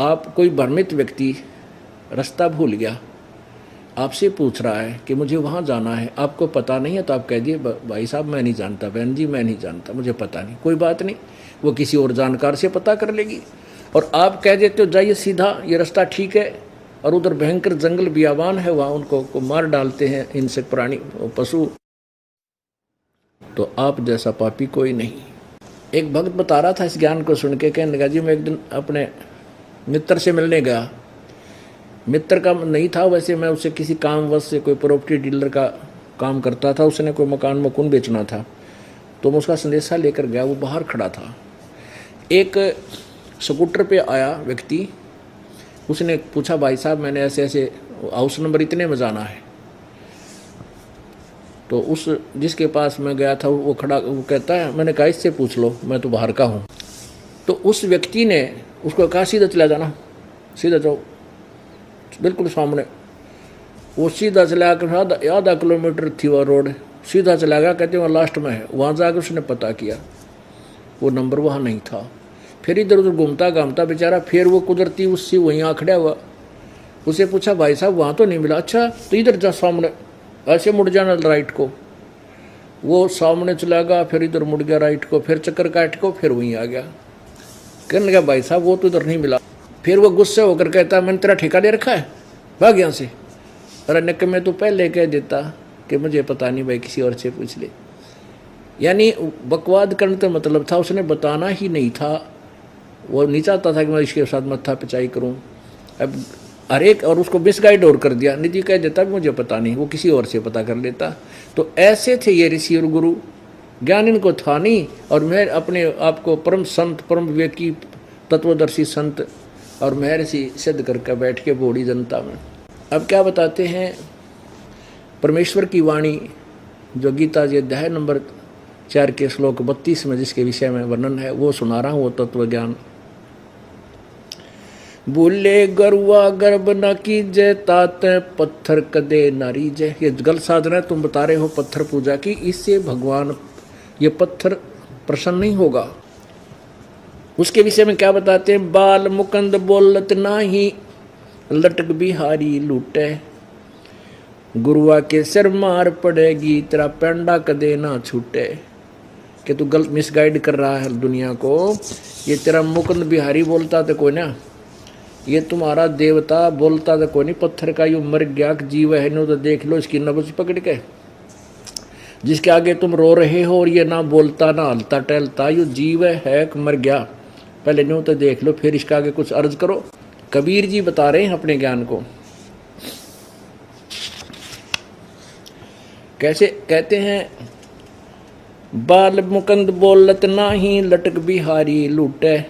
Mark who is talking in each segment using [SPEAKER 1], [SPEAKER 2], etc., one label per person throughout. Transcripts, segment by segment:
[SPEAKER 1] आप कोई भ्रमित व्यक्ति रास्ता भूल गया, आपसे पूछ रहा है कि मुझे वहाँ जाना है, आपको पता नहीं है, तो आप कह दिए भाई साहब मैं नहीं जानता, बहन जी मैं नहीं जानता, मुझे पता नहीं। कोई बात नहीं, वो किसी और जानकार से पता कर लेगी। और आप कह देते हो जाइए सीधा, ये रास्ता ठीक है, और उधर भयंकर जंगल बियाबान है, वहाँ उनको मार डालते हैं इनसे प्राणी पशु, तो आप जैसा पापी कोई नहीं। एक भक्त बता रहा था इस ज्ञान को सुन के, कहने लगा जी मैं एक दिन अपने मित्र से मिलने गया। मित्र का नहीं था वैसे, मैं उससे किसी कामवश से, कोई प्रॉपर्टी डीलर का काम करता था, उसने कोई मकान बेचना था, तो मैं उसका संदेशा लेकर गया। वो बाहर खड़ा था, एक स्कूटर पे आया व्यक्ति, उसने पूछा भाई साहब मैंने ऐसे ऐसे हाउस नंबर इतने में जाना है। तो उस जिसके पास मैं गया था वो खड़ा, वो कहता है, मैंने कहा इससे पूछ लो, मैं तो बाहर का हूँ। तो उस व्यक्ति ने उसको कहा सीधा चला जाना, सीधा जाओ, बिल्कुल सामने। वो सीधा चला कर आधा किलोमीटर थी वो रोड, सीधा चला गया, कहते वहाँ लास्ट में है। वहाँ जाकर उसने पता किया, वो नंबर वहाँ नहीं था। फिर इधर उधर घूमता घामता बेचारा, फिर वो कुदरती उससे वहीं आ खड़ा हुआ। उसे पूछा भाई साहब वहाँ तो नहीं मिला। अच्छा तो इधर जा सामने, ऐसे मुड़ जाना राइट को। वो सामने चला गया, फिर इधर मुड़ गया राइट को, फिर चक्कर काट को फिर वहीं आ गया। कहने लगा भाई साहब वो तो इधर नहीं मिला। फिर वो गुस्से होकर कहता मैंने तेरा ठेका दे रखा है, भाग यहाँ से। अरे निक में तो पहले कह देता कि मुझे पता नहीं भाई, किसी और से पूछ ले। यानी बकवाद करने का मतलब था, उसने बताना ही नहीं था। वो नहीं चाहता था कि मैं इसके साथ मत्था पिचाई करूँ। अब हर एक, और उसको मिसगाइड और कर दिया, निधि कह देता कि मुझे पता नहीं, वो किसी और से पता कर लेता। तो ऐसे थे ये ऋषि और गुरु, ज्ञान इनको था नहीं। और मैं अपने आप को परम संत, परम विवेकी, तत्वदर्शी संत और महर्षि सिद्ध करके बैठ के बूढ़ी जनता में। अब क्या बताते हैं, परमेश्वर की वाणी जो गीता जी अध्याय नंबर 4 के श्लोक 32 में जिसके विषय में वर्णन है, वो सुना रहा हूँ। वो तत्व ज्ञान, भूले गरुआ गर्भ न कीजे, तात पत्थर कदे नारी जय। ये गलत साधना है, तुम बता रहे हो पत्थर पूजा की, इससे भगवान ये पत्थर प्रसन्न नहीं होगा। उसके विषय में क्या बताते हैं, बाल मुकंद बोलत नाही, लटक बिहारी लूटे, गुरुआ के सिर मार पड़ेगी, तेरा पेंडा कदे ना छूटे। कि तू गलत मिसगाइड कर रहा है दुनिया को। ये तेरा मुकुंद बिहारी बोलता तो कोई ना, ये तुम्हारा देवता बोलता तो कोई नहीं। पत्थर का यू मर गया जीव है, नो तो देख लो इसकी नब्ज पकड़ के, जिसके आगे तुम रो रहे हो और ये ना बोलता ना हलता टहलता, यू जीव है मर गया, पहले नो तो देख लो, फिर इसका आगे कुछ अर्ज करो। कबीर जी बता रहे हैं अपने ज्ञान को। कैसे कहते हैं, बाल मुकंद बोलत नाही, लटक बिहारी लूटे,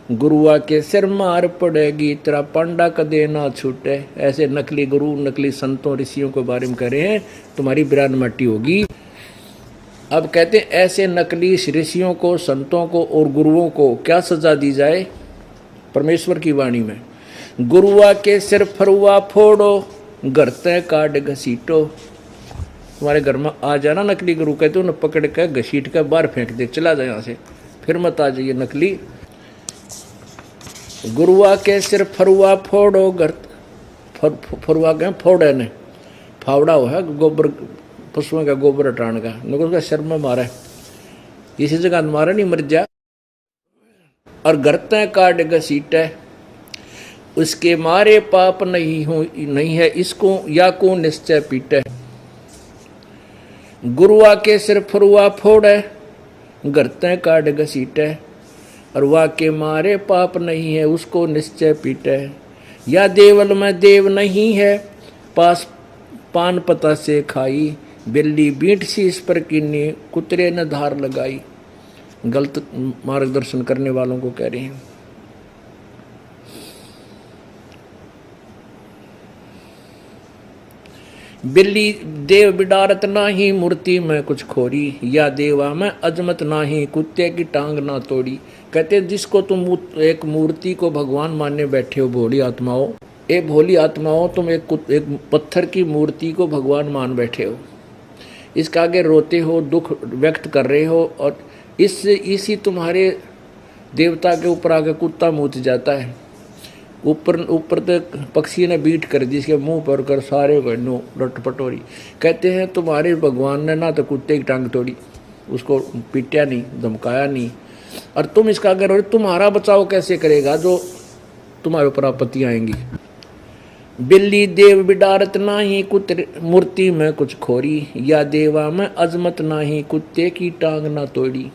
[SPEAKER 1] गुरुआ के सिर मार पड़ेगी, तेरा पांडा कदे ना छूटे। ऐसे नकली गुरु, नकली संतों ऋषियों के बारे में कह रहे हैं, तुम्हारी बिरान मट्टी होगी। अब कहते हैं ऐसे नकली ऋषियों को, संतों को और गुरुओं को क्या सजा दी जाए। परमेश्वर की वाणी में, गुरुआ के सिर फरुआ फोड़ो, घर तय काट घसीटो। तुम्हारे घर में आ जाना नकली गुरु, कहते हो न पकड़ के घसीट के बाहर फेंक दे, चला जाए यहाँ से, फिर मत आ जाइए नकली। गुरुआ के सिर फरुआ फोड़ो, घर फरुआ के फोड़े ने, फावड़ा हो है गोबर, पशुओं का गोबर हटाने का, न उसका सिर में मारे, इसी जगह मारे नहीं मर जा। और घर तय काट घसीटे, उसके मारे पाप नहीं है इसको, या को निश्चय पीटे। गुरुआ के सिर फरुआ फोड़े, घर तय काट घसीटे, और वाके मारे पाप नहीं है उसको निश्चय पीटे। या देवल में देव नहीं है, पास पान पता से खाई, बिल्ली बींट सी इस पर किन्नी, कुतरे ने धार लगाई। गलत मार्गदर्शन करने वालों को कह रहे हैं। बिल्ली देव बिडारत नाही, मूर्ति में कुछ खोरी, या देवा में अजमत नाही, कुत्ते की टांग ना तोड़ी। कहते जिसको तुम एक मूर्ति को भगवान मानने बैठे हो, भोली आत्माओं, ए भोली आत्माओं, तुम एक पत्थर की मूर्ति को भगवान मान बैठे हो, इसके आगे रोते हो, दुख व्यक्त कर रहे हो, और इसी तुम्हारे देवता के ऊपर आके कुत्ता मूत जाता है। ऊपर ऊपर तक पक्षी ने बीट कर दी, इसके मुंह पर कर सारे गन्नों रटपटोरी। कहते हैं तुम्हारे भगवान ने ना तो कुत्ते की टांग तोड़ी, उसको पीटा नहीं, धमकाया नहीं, और तुम इसका अगर तुम्हारा बचाव कैसे करेगा जो तुम्हारे ऊपर आपत्ति आएंगी। बिल्ली देव बिडारत नाही कुत्ते मूर्ति में कुछ खोरी, या देवा में अजमत नाही कुत्ते की टांग ना तोड़ी।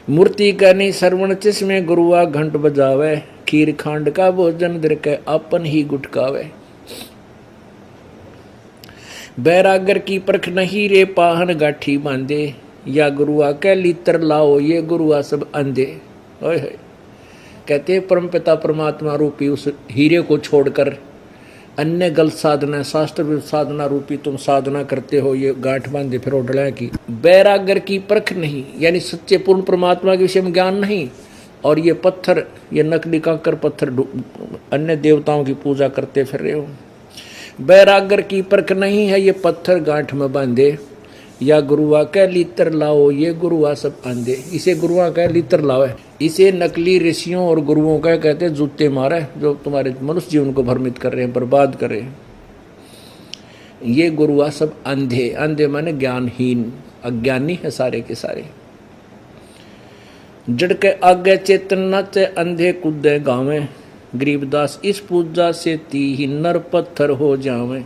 [SPEAKER 1] मूर्ति करनी श्रवण चिस्मे गुरुआ घंट बजावे, खीर खांड का भोजन दर के अपन ही गुटकावे। बैरागर की परख नहीं रे पाहन गाठी बांधे, या गुरुआ के लीतर लाओ ये गुरुआ सब अंधे। ओए होए, कहते परमपिता परमात्मा रूपी उस हीरे को छोड़कर अन्य गलत साधना, शास्त्र साधना रूपी तुम साधना करते हो, ये गांठ बांधे फिर डला की। बैरागर की परख नहीं, यानी सच्चे पूर्ण परमात्मा के विषय में ज्ञान नहीं, और ये पत्थर, ये नकली कंकर पत्थर अन्य देवताओं की पूजा करते फिर रहे हो। बैरागर की परख नहीं है ये पत्थर गांठ में बांधे, या गुरुआ कह लीतर लाओ ये गुरुआ सब अंधे। इसे गुरुआ कह लीतर लाओ, इसे नकली ऋषियों और गुरुओं का कहते हैं जूते मारे, जो तुम्हारे मनुष्य जीवन को भ्रमित कर रहे हैं, बर्बाद कर रहे हैं। ये गुरुआ सब अंधे, अंधे माने ज्ञानहीन, अज्ञानी है सारे के सारे। जड़ के आगे चेतन नाचे अंधे कूदे गावे, गरीबदास इस पूजा से ती नर पत्थर हो जावे।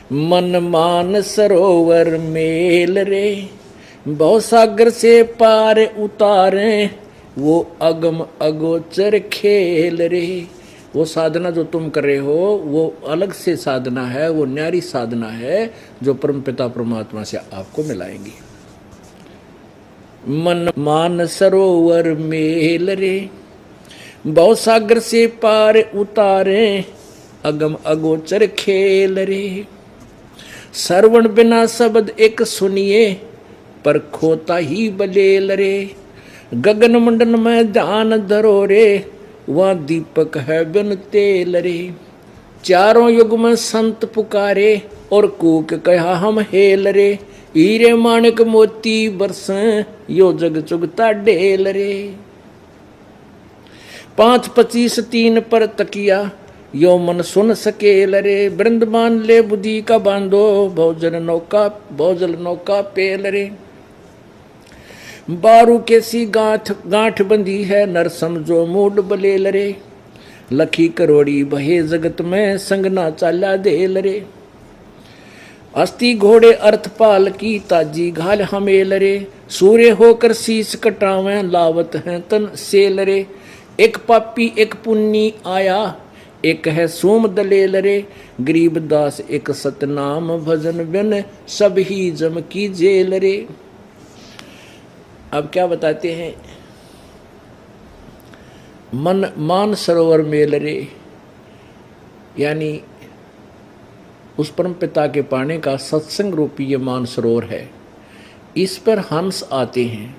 [SPEAKER 1] मन मान सरोवर मेल रे, बहु सागर से पार उतारे, वो अगम अगोचर खेल रे। वो साधना जो तुम कर रहे हो वो अलग से साधना है, वो न्यारी साधना है जो परमपिता परमात्मा से आपको मिलाएंगी। मन मान सरोवर मेल रे, बहु सागर से पार उतारे, अगम अगोचर खेल रे। श्रवण बिना शब्द एक सुनिए, पर खोता ही बलेल रे। गगन मंडन में ध्यान धरो रे, वह दीपक है बिन तेल रे। चारों युग में संत पुकारे, और कूक कहा हम हेल रे। हीरे माणिक मोती बरसें, यो जग चुगता ढेल रे। 5-25 3 पर तकिया, यो मन सुन सकेल रे। वृंदावन ले बुद्धि का बांधो, भोजल नौका पेल रे। बारू कैसी गांठ बंधी है, नर समझो मूड बलेल रे। लखी करोड़ी बहे जगत में, संगना चाला देल रे। अस्थि घोड़े अर्थपाल की, ताजी घाल हमेल रे। सूर्य होकर शीश कटावे, लावत हैं तन सेल रे। एक पापी एक पुन्नी आया, एक है सोम दलेल रे। गरीबदास एक सतनाम भजन बिन, सब ही जम की जेल रे। अब क्या बताते हैं, मन मान सरोवर मेल रे, यानी उस परम पिता के पाने का सत्संग रूपी ये मान सरोवर है। इस पर हंस आते हैं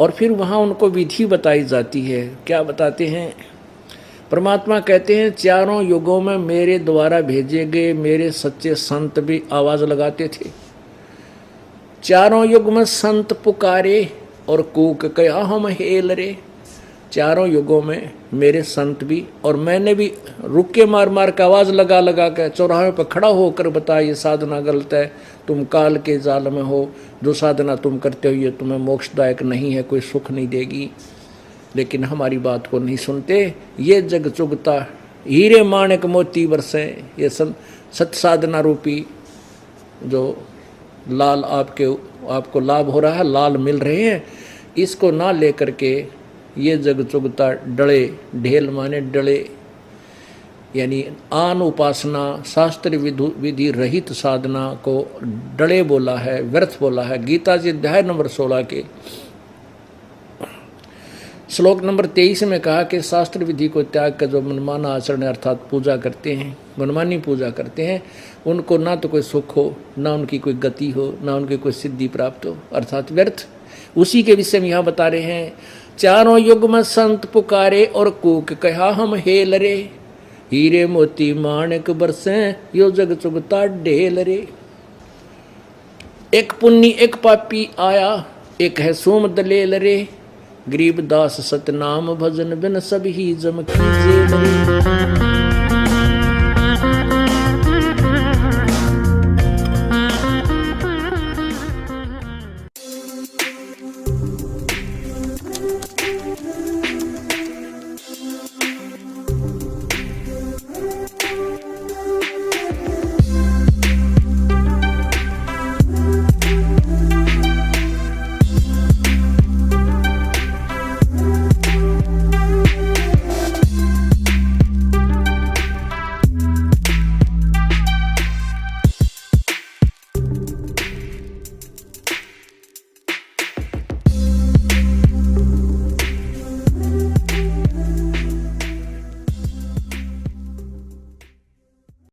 [SPEAKER 1] और फिर वहाँ उनको विधि बताई जाती है। क्या बताते हैं, परमात्मा कहते हैं चारों युगों में मेरे द्वारा भेजे गए मेरे सच्चे संत भी आवाज लगाते थे। चारों युग में संत पुकारे, और कूक कहा हम हेल रे। चारों युगों में मेरे संत भी, और मैंने भी रुक के मार मार के आवाज लगा लगा के चौराहे पर खड़ा होकर बताया ये साधना गलत है, तुम काल के जाल में हो, जो साधना तुम करते हो ये तुम्हें मोक्षदायक नहीं है, कोई सुख नहीं देगी। लेकिन हमारी बात को नहीं सुनते। ये जग चुगता हीरे माणिक मोती बरसे, ये सत साधना रूपी जो लाल आपको लाभ हो रहा है, लाल मिल रहे हैं, इसको ना लेकर के ये जग चुगता डले, ढेल माने डले, यानी आन उपासना शास्त्र विधि रहित साधना को डले बोला है, व्यर्थ बोला है। गीता जी अध्याय नंबर 16 के श्लोक नंबर 23 में कहा कि शास्त्र विधि को त्याग कर जो मनमाना आचरण अर्थात पूजा करते हैं, मनमानी पूजा करते हैं, उनको ना तो कोई सुख हो, ना उनकी कोई गति हो, ना उनकी कोई सिद्धि प्राप्त हो, अर्थात व्यर्थ। उसी के विषय में यहाँ बता रहे हैं, चारों युग में संत पुकारे, और कूक कहा हम हेल रे। हीरे मोती माणिक बरसे, यो जग चुगता ढेल रे। एक पुन्नी एक पापी आया, एक है सोम दलेल रे। गरीबदास सतनाम भजन बिन सब ही जम कीजे बरी।